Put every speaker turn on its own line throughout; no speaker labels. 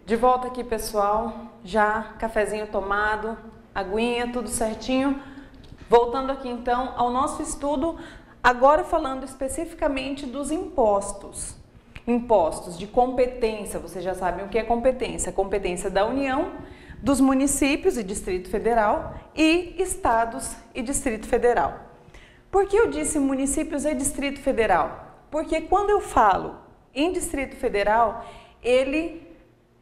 De volta aqui, pessoal, já cafezinho tomado, aguinha, tudo certinho. Voltando aqui então ao nosso estudo, agora falando especificamente dos impostos. Impostos de competência, vocês já sabem o que é competência. Competência da União, dos municípios e Distrito Federal e estados e Distrito Federal. Por que eu disse municípios e Distrito Federal? Porque quando eu falo em Distrito Federal, ele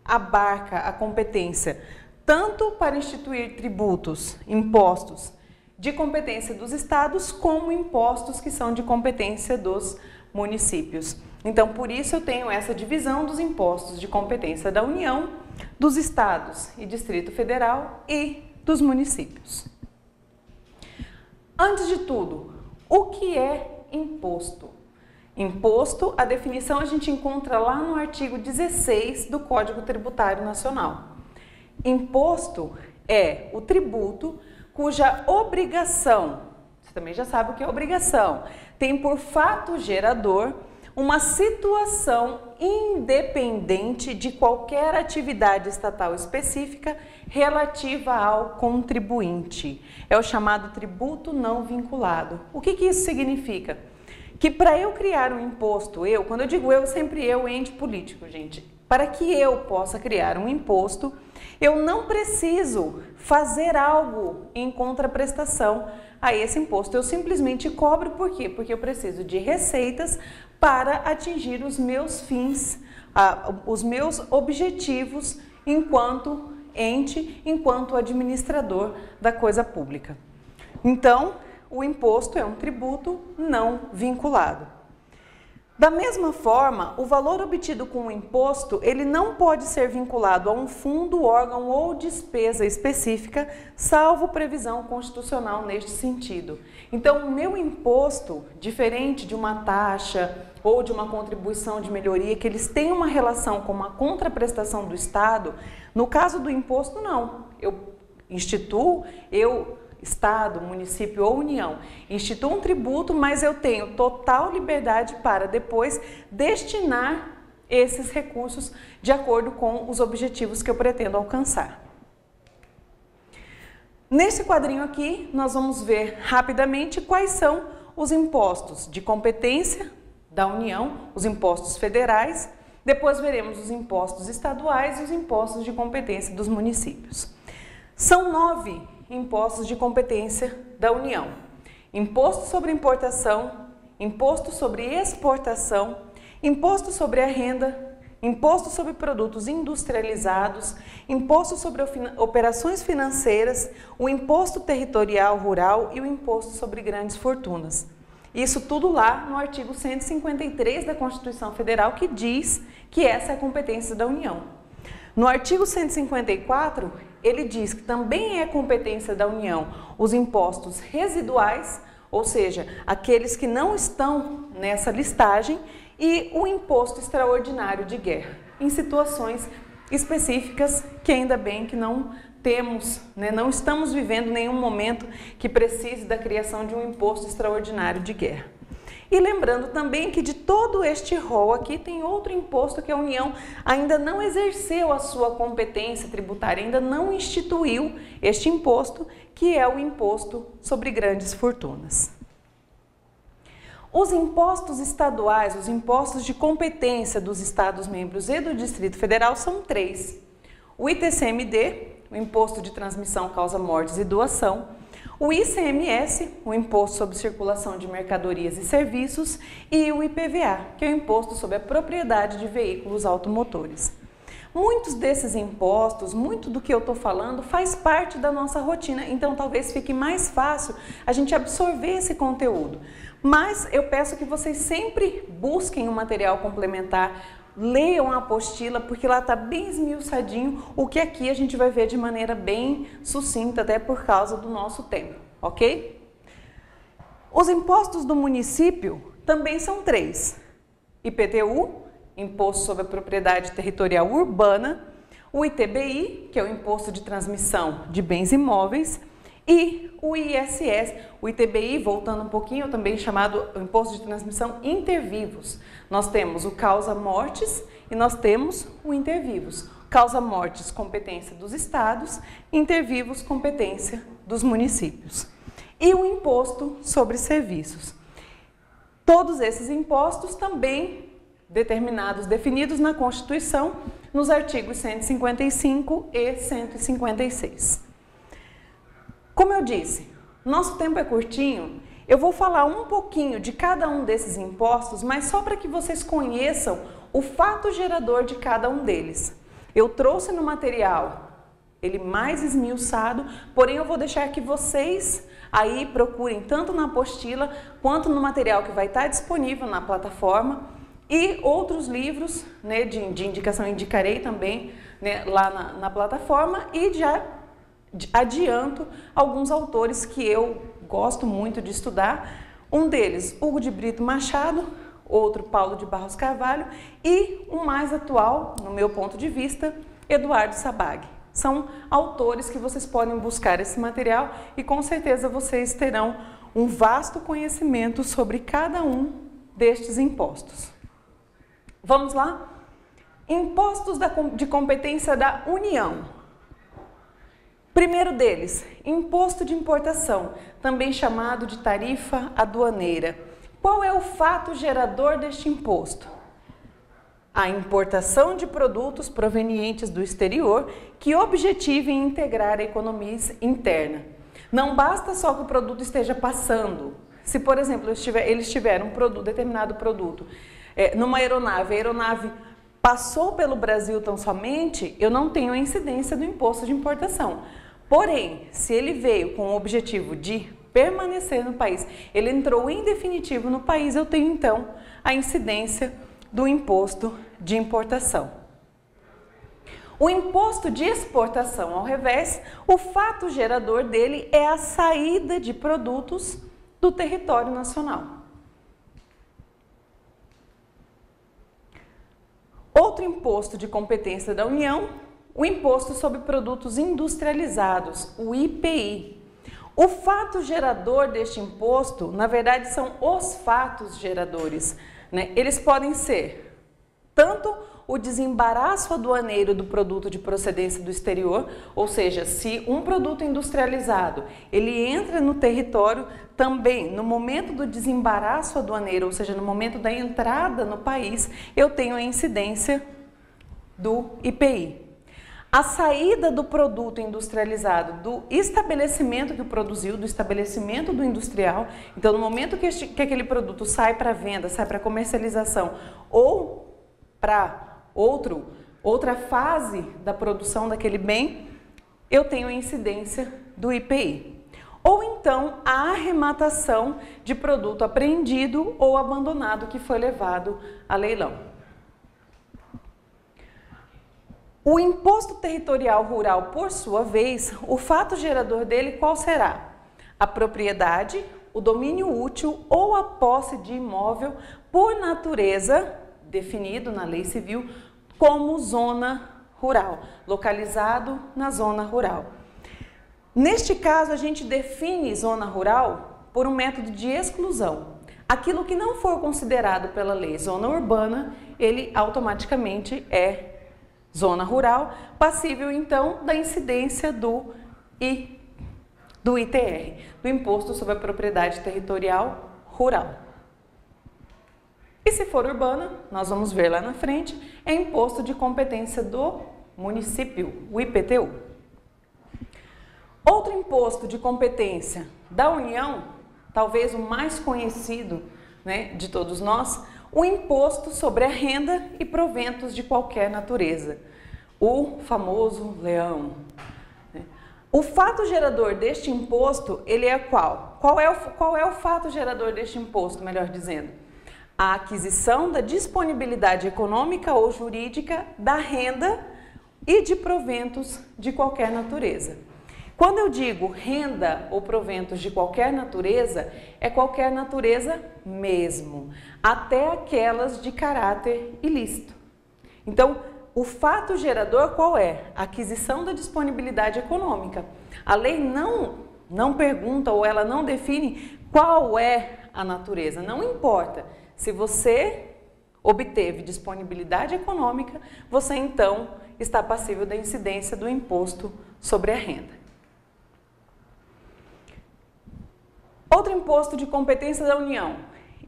abarca a competência tanto para instituir tributos, impostos de competência dos estados, como impostos que são de competência dos municípios. Então, por isso eu tenho essa divisão dos impostos de competência da União, dos estados e Distrito Federal e dos municípios. Antes de tudo, o que é imposto? Imposto, a definição a gente encontra lá no artigo 16 do Código Tributário Nacional. Imposto é o tributo cuja obrigação, você também já sabe o que é obrigação, tem por fato gerador uma situação independente de qualquer atividade estatal específica relativa ao contribuinte. É o chamado tributo não vinculado. O que isso significa? Que para eu criar um imposto, quando eu digo sempre eu, ente político, gente, para que eu possa criar um imposto, eu não preciso fazer algo em contraprestação a esse imposto. Eu simplesmente cobro, por quê? Porque eu preciso de receitas para atingir os meus fins, os meus objetivos enquanto ente, enquanto administrador da coisa pública. Então, o imposto é um tributo não vinculado. Da mesma forma, o valor obtido com o imposto, ele não pode ser vinculado a um fundo, órgão ou despesa específica, salvo previsão constitucional neste sentido. Então, o meu imposto, diferente de uma taxa ou de uma contribuição de melhoria, que eles têm uma relação com uma contraprestação do Estado, no caso do imposto, não. Estado, município ou União, instituo um tributo, mas eu tenho total liberdade para depois destinar esses recursos de acordo com os objetivos que eu pretendo alcançar. Nesse quadrinho aqui, nós vamos ver rapidamente quais são os impostos de competência da União, os impostos federais, depois veremos os impostos estaduais e os impostos de competência dos municípios. São 9 impostos de competência da União: imposto sobre importação, imposto sobre exportação, imposto sobre a renda, imposto sobre produtos industrializados, imposto sobre operações financeiras, o imposto territorial rural e o imposto sobre grandes fortunas. Isso tudo lá no artigo 153 da Constituição Federal, que diz que essa é a competência da União. No artigo 154, ele diz que também é competência da União os impostos residuais, ou seja, aqueles que não estão nessa listagem, e o imposto extraordinário de guerra, em situações específicas que ainda bem que não temos, não estamos vivendo nenhum momento que precise da criação de um imposto extraordinário de guerra. E lembrando também que de todo este rol aqui tem outro imposto que a União ainda não exerceu a sua competência tributária, ainda não instituiu este imposto, que é o imposto sobre grandes fortunas. Os impostos estaduais, os impostos de competência dos Estados membros e do Distrito Federal são 3. O ITCMD, o Imposto de Transmissão, Causa Mortes e Doação, o ICMS, o Imposto sobre Circulação de Mercadorias e Serviços, e o IPVA, que é o Imposto sobre a Propriedade de Veículos Automotores. Muitos desses impostos, muito do que eu estou falando, faz parte da nossa rotina, então talvez fique mais fácil a gente absorver esse conteúdo. Mas eu peço que vocês sempre busquem um material complementar, leiam a apostila, porque lá está bem esmiuçadinho o que aqui a gente vai ver de maneira bem sucinta, até por causa do nosso tempo, ok? Os impostos do município também são 3. IPTU, Imposto sobre a Propriedade Territorial Urbana, o ITBI, que é o Imposto de Transmissão de Bens Imóveis, e o ISS, o ITBI, voltando um pouquinho, também chamado Imposto de Transmissão Intervivos. Nós temos o causa mortes e nós temos o intervivos. causa-mortes, competência dos estados, inter-vivos, competência dos municípios. E o imposto sobre serviços. Todos esses impostos também definidos na Constituição, nos artigos 155 e 156. Como eu disse, nosso tempo é curtinho, eu vou falar um pouquinho de cada um desses impostos, mas só para que vocês conheçam o fato gerador de cada um deles. Eu trouxe no material ele mais esmiuçado, porém eu vou deixar que vocês aí procurem tanto na apostila quanto no material que vai estar disponível na plataforma e outros livros, né, de indicação, indicarei também, né, lá na plataforma, e já adianto alguns autores que eu gosto muito de estudar, um deles Hugo de Brito Machado, outro Paulo de Barros Carvalho e o mais atual, no meu ponto de vista, Eduardo Sabag. São autores que vocês podem buscar esse material e com certeza vocês terão um vasto conhecimento sobre cada um destes impostos. Vamos lá? Impostos de competência da União. Primeiro deles, imposto de importação, também chamado de tarifa aduaneira. Qual é o fato gerador deste imposto? A importação de produtos provenientes do exterior que objetivem integrar a economia interna. Não basta só que o produto esteja passando. Se, por exemplo, eles tiveram determinado produto numa aeronave, a aeronave passou pelo Brasil tão somente, eu não tenho a incidência do imposto de importação. Porém, se ele veio com o objetivo de permanecer no país, ele entrou em definitivo no país, eu tenho então a incidência do imposto de importação. O imposto de exportação, ao revés, o fato gerador dele é a saída de produtos do território nacional. Outro imposto de competência da União, o Imposto sobre Produtos Industrializados, o IPI. O fato gerador deste imposto, na verdade, são os fatos geradores, né? Eles podem ser tanto o desembaraço aduaneiro do produto de procedência do exterior, ou seja, se um produto industrializado ele entra no território, também no momento do desembaraço aduaneiro, ou seja, no momento da entrada no país, eu tenho a incidência do IPI. A saída do produto industrializado do estabelecimento que o produziu, do estabelecimento do industrial, então no momento que aquele produto sai para venda, sai para comercialização ou para outra fase da produção daquele bem, eu tenho a incidência do IPI. Ou então a arrematação de produto apreendido ou abandonado que foi levado a leilão. O imposto territorial rural, por sua vez, o fato gerador dele qual será? A propriedade, o domínio útil ou a posse de imóvel por natureza, definido na lei civil como zona rural, localizado na zona rural. Neste caso, a gente define zona rural por um método de exclusão. Aquilo que não for considerado pela lei zona urbana, ele automaticamente é zona rural, passível então da incidência do ITR, do Imposto sobre a Propriedade Territorial Rural. E se for urbana, nós vamos ver lá na frente, é imposto de competência do município, o IPTU. Outro imposto de competência da União, talvez o mais conhecido, né, de todos nós, o imposto sobre a renda e proventos de qualquer natureza, o famoso leão. O fato gerador deste imposto, ele é qual? Qual é o fato gerador deste imposto, melhor dizendo? A aquisição da disponibilidade econômica ou jurídica da renda e de proventos de qualquer natureza. Quando eu digo renda ou proventos de qualquer natureza, é qualquer natureza mesmo, até aquelas de caráter ilícito. Então, o fato gerador qual é? A aquisição da disponibilidade econômica. A lei não pergunta ou ela não define qual é a natureza, não importa. Se você obteve disponibilidade econômica, você então está passível da incidência do imposto sobre a renda. Outro imposto de competência da União,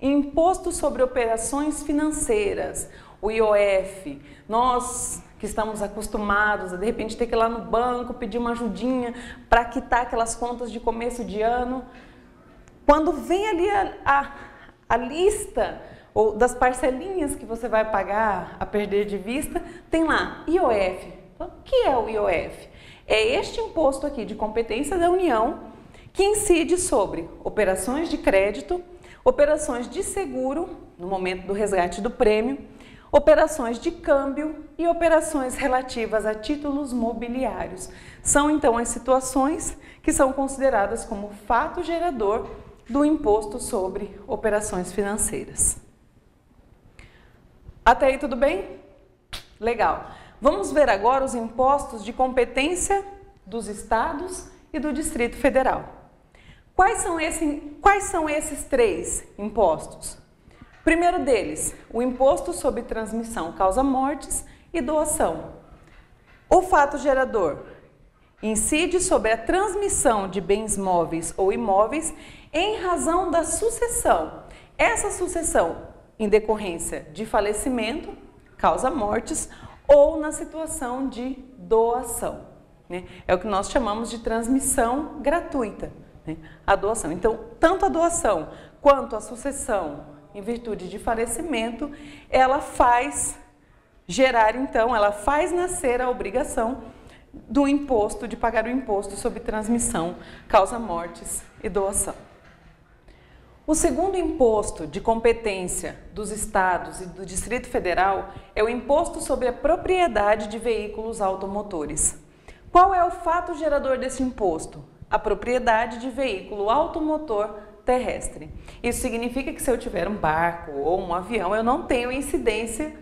imposto sobre operações financeiras, o IOF. Nós que estamos acostumados a de repente ter que ir lá no banco pedir uma ajudinha para quitar aquelas contas de começo de ano, quando vem ali a lista ou das parcelinhas que você vai pagar a perder de vista, tem lá IOF. Então, o que é o IOF? É este imposto aqui de competência da União que incide sobre operações de crédito, operações de seguro, no momento do resgate do prêmio, operações de câmbio e operações relativas a títulos mobiliários. São então as situações que são consideradas como fato gerador do imposto sobre operações financeiras. Até aí tudo bem? Legal. Vamos ver agora os impostos de competência dos estados e do Distrito Federal. Quais são esses três impostos? Primeiro deles, o imposto sobre transmissão causa-mortes e doação. O fato gerador incide sobre a transmissão de bens móveis ou imóveis em razão da sucessão. Essa sucessão em decorrência de falecimento, causa-mortes, ou na situação de doação, né? É o que nós chamamos de transmissão gratuita, né? A doação. Então, tanto a doação quanto a sucessão em virtude de falecimento, ela faz gerar, então, ela faz nascer a obrigação do imposto, de pagar o imposto sobre transmissão, causa-mortes e doação. O segundo imposto de competência dos estados e do Distrito Federal é o imposto sobre a propriedade de veículos automotores. Qual é o fato gerador desse imposto? A propriedade de veículo automotor terrestre. Isso significa que se eu tiver um barco ou um avião, eu não tenho incidência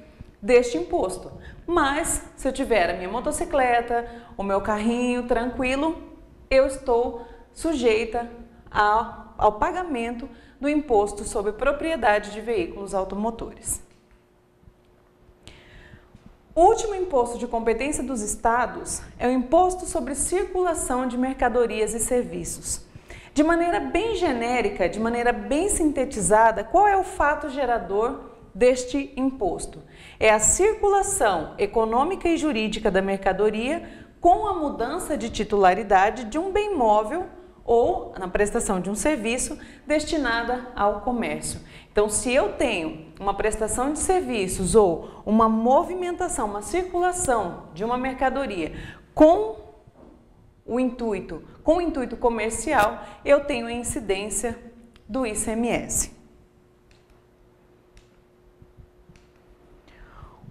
deste imposto. Mas se eu tiver a minha motocicleta, o meu carrinho tranquilo, eu estou sujeita ao pagamento do imposto sobre propriedade de veículos automotores. O último imposto de competência dos estados é o imposto sobre circulação de mercadorias e serviços. De maneira bem genérica, de maneira bem sintetizada, qual é o fato gerador deste imposto? É a circulação econômica e jurídica da mercadoria com a mudança de titularidade de um bem móvel ou na prestação de um serviço destinada ao comércio. Então, se eu tenho uma prestação de serviços ou uma movimentação, uma circulação de uma mercadoria com o intuito comercial, eu tenho a incidência do ICMS.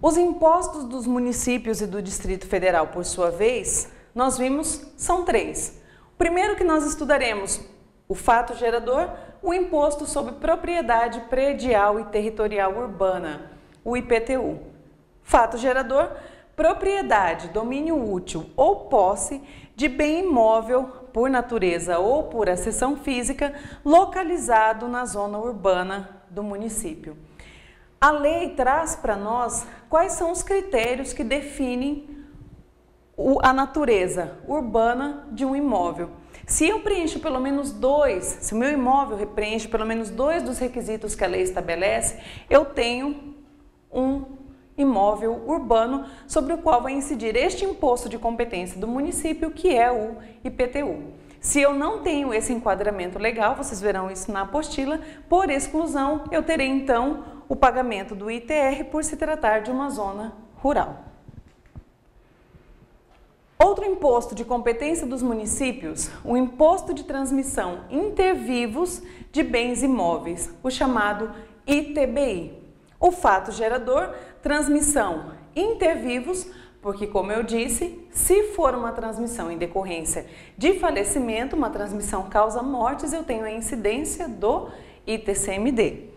Os impostos dos municípios e do Distrito Federal, por sua vez, nós vimos, são três. O primeiro que nós estudaremos, o fato gerador, o imposto sobre propriedade predial e territorial urbana, o IPTU. Fato gerador, propriedade, domínio útil ou posse de bem imóvel por natureza ou por acessão física localizado na zona urbana do município. A lei traz para nós quais são os critérios que definem a natureza urbana de um imóvel. Se eu preencho pelo menos dois, se o meu imóvel preenche pelo menos dois dos requisitos que a lei estabelece, eu tenho um imóvel urbano sobre o qual vai incidir este imposto de competência do município, que é o IPTU. Se eu não tenho esse enquadramento legal, vocês verão isso na apostila, por exclusão, eu terei então o pagamento do ITR por se tratar de uma zona rural. Outro imposto de competência dos municípios, o imposto de transmissão intervivos de bens imóveis, o chamado ITBI. O fato gerador, transmissão intervivos, porque, como eu disse, se for uma transmissão em decorrência de falecimento, uma transmissão causa-mortes, eu tenho a incidência do ITCMD.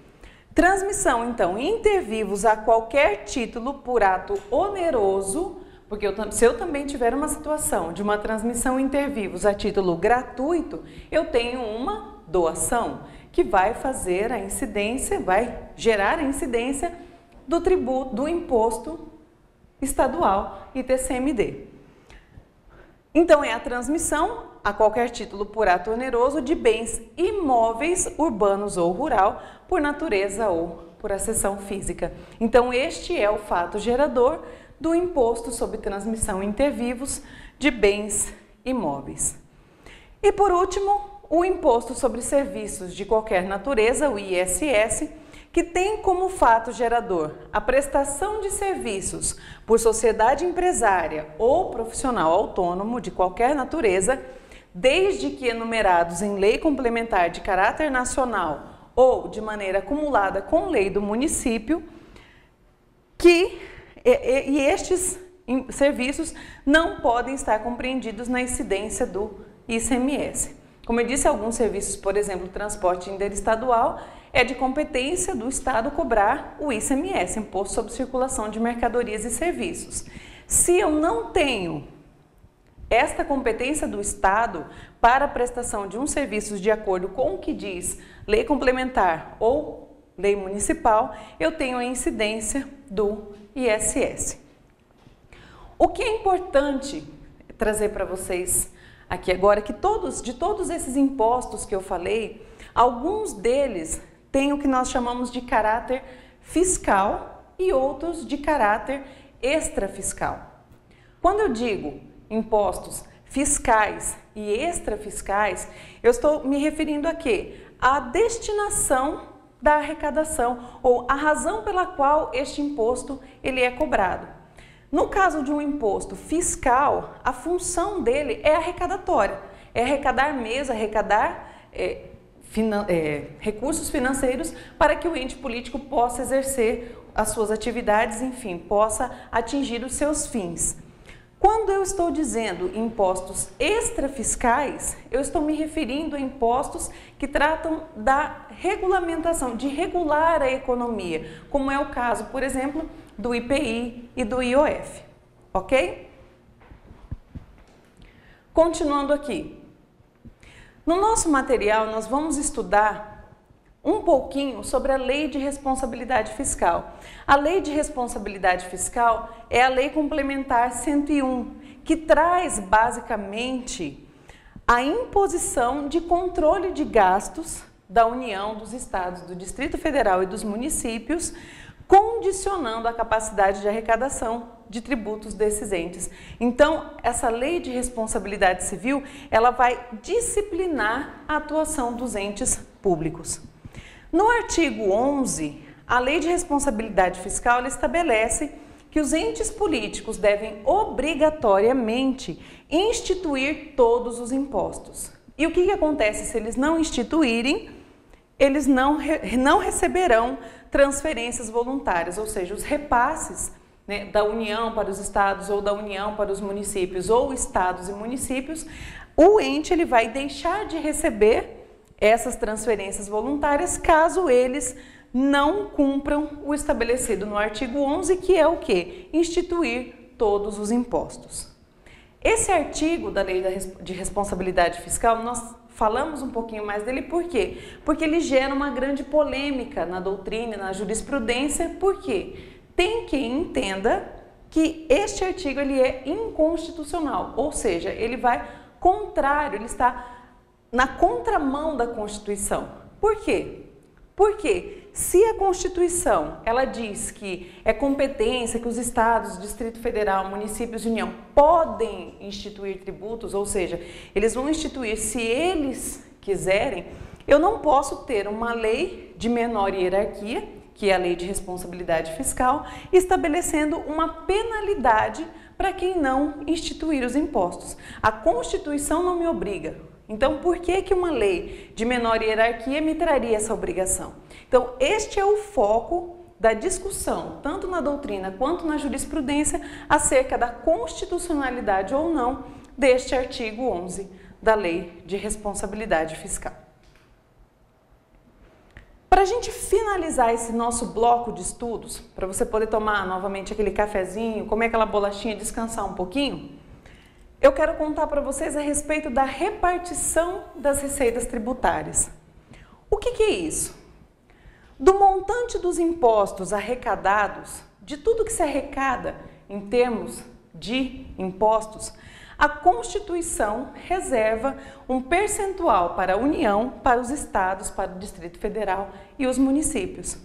Transmissão, então, intervivos a qualquer título por ato oneroso, porque se eu também tiver uma situação de uma transmissão intervivos a título gratuito, eu tenho uma doação que vai fazer a incidência, vai gerar a incidência do tributo, do imposto estadual e TCMD. Então, é a transmissão, a qualquer título por ato oneroso, de bens imóveis, urbanos ou rural, por natureza ou por acessão física. Então, este é o fato gerador do imposto sobre transmissão inter vivos de bens imóveis. E, por último, o imposto sobre serviços de qualquer natureza, o ISS, que tem como fato gerador a prestação de serviços por sociedade empresária ou profissional autônomo de qualquer natureza, desde que enumerados em lei complementar de caráter nacional ou de maneira acumulada com lei do município, e estes serviços não podem estar compreendidos na incidência do ICMS. Como eu disse, alguns serviços, por exemplo, transporte interestadual, é de competência do Estado cobrar o ICMS, Imposto sobre Circulação de Mercadorias e Serviços. Se eu não tenho esta competência do Estado para a prestação de um serviço de acordo com o que diz lei complementar ou lei municipal, eu tenho a incidência do ISS. O que é importante trazer para vocês aqui agora é que de todos esses impostos que eu falei, alguns deles têm o que nós chamamos de caráter fiscal e outros de caráter extrafiscal. Quando eu digo impostos fiscais e extrafiscais, eu estou me referindo a quê? A destinação da arrecadação ou a razão pela qual este imposto ele é cobrado. No caso de um imposto fiscal, a função dele é arrecadatória, é arrecadar mesmo, recursos financeiros para que o ente político possa exercer as suas atividades, enfim, possa atingir os seus fins. Quando eu estou dizendo impostos extrafiscais, eu estou me referindo a impostos que tratam da regulamentação, de regular a economia, como é o caso, por exemplo, do IPI e do IOF, ok? Continuando aqui. No nosso material, nós vamos estudar um pouquinho sobre a Lei de Responsabilidade Fiscal. A Lei de Responsabilidade Fiscal é a Lei Complementar 101, que traz basicamente a imposição de controle de gastos da União, dos Estados, do Distrito Federal e dos municípios, condicionando a capacidade de arrecadação de tributos desses entes. Então, essa Lei de Responsabilidade Civil, ela vai disciplinar a atuação dos entes públicos. No artigo 11, a Lei de Responsabilidade Fiscal ela estabelece que os entes políticos devem obrigatoriamente instituir todos os impostos. E o que acontece se eles não instituírem? Eles não receberão transferências voluntárias, ou seja, os repasses, né, da União para os estados ou da União para os municípios ou estados e municípios, o ente ele vai deixar de receber essas transferências voluntárias caso eles não cumpram o estabelecido no artigo 11, que é o quê? Instituir todos os impostos. Esse artigo da Lei de Responsabilidade Fiscal, nós falamos um pouquinho mais dele, por quê? Porque ele gera uma grande polêmica na doutrina, na jurisprudência, porque tem quem entenda que este artigo ele é inconstitucional, ou seja, ele vai contrário, ele está na contramão da Constituição. Por quê? Porque se a Constituição ela diz que é competência que os estados, Distrito Federal, municípios de União podem instituir tributos, ou seja, eles vão instituir se eles quiserem, eu não posso ter uma lei de menor hierarquia, que é a Lei de Responsabilidade Fiscal, estabelecendo uma penalidade para quem não instituir os impostos. A Constituição não me obriga. Então, por que uma lei de menor hierarquia me traria essa obrigação? Então, este é o foco da discussão, tanto na doutrina quanto na jurisprudência, acerca da constitucionalidade ou não deste artigo 11 da Lei de Responsabilidade Fiscal. Para a gente finalizar esse nosso bloco de estudos, para você poder tomar novamente aquele cafezinho, comer aquela bolachinha e descansar um pouquinho, eu quero contar para vocês a respeito da repartição das receitas tributárias. O que é isso? Do montante dos impostos arrecadados, de tudo que se arrecada em termos de impostos, a Constituição reserva um percentual para a União, para os estados, para o Distrito Federal e os municípios.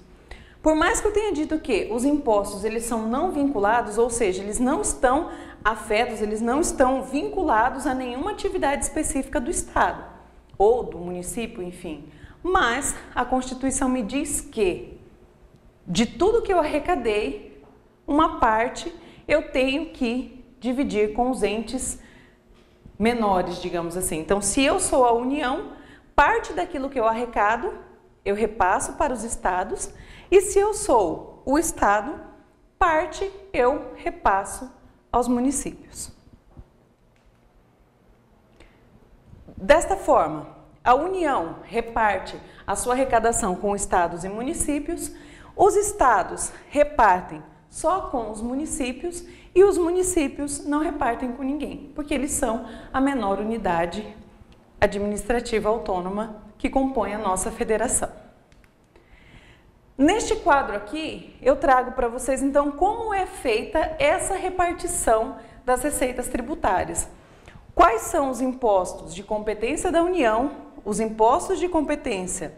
Por mais que eu tenha dito que os impostos eles são não vinculados, ou seja, eles não estão afetos, eles não estão vinculados a nenhuma atividade específica do estado ou do município, enfim. Mas a Constituição me diz que de tudo que eu arrecadei, uma parte eu tenho que dividir com os entes menores, digamos assim. Então, se eu sou a União, parte daquilo que eu arrecado, eu repasso para os estados, e se eu sou o estado, parte eu repasso aos municípios. Desta forma, a União reparte a sua arrecadação com estados e municípios, os estados repartem só com os municípios e os municípios não repartem com ninguém, porque eles são a menor unidade administrativa autônoma que compõe a nossa federação. Neste quadro aqui, eu trago para vocês então como é feita essa repartição das receitas tributárias. Quais são os impostos de competência da União, os impostos de competência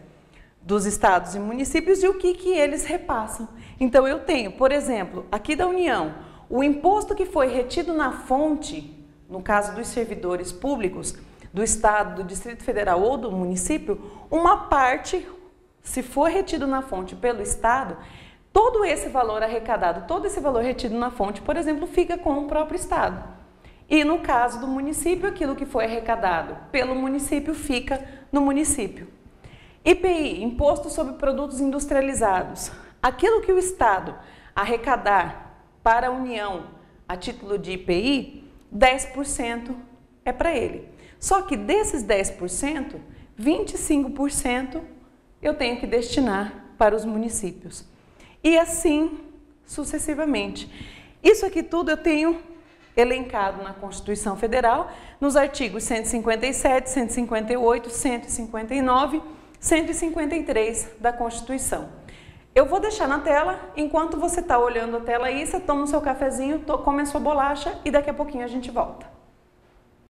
dos estados e municípios e o que eles repassam. Então eu tenho, por exemplo, aqui da União, o imposto que foi retido na fonte, no caso dos servidores públicos, do estado, do Distrito Federal ou do município, uma parte, se for retido na fonte pelo estado, todo esse valor arrecadado, todo esse valor retido na fonte, por exemplo, fica com o próprio estado. E no caso do município, aquilo que foi arrecadado pelo município fica no município. IPI, Imposto sobre Produtos Industrializados. Aquilo que o estado arrecadar para a União a título de IPI, 10% é para ele. Só que desses 10%, 25% eu tenho que destinar para os municípios. E assim sucessivamente. Isso aqui tudo eu tenho elencado na Constituição Federal, nos artigos 157, 158, 159, 153 da Constituição. Eu vou deixar na tela, enquanto você está olhando a tela aí, você toma o seu cafezinho, come a sua bolacha e daqui a pouquinho a gente volta.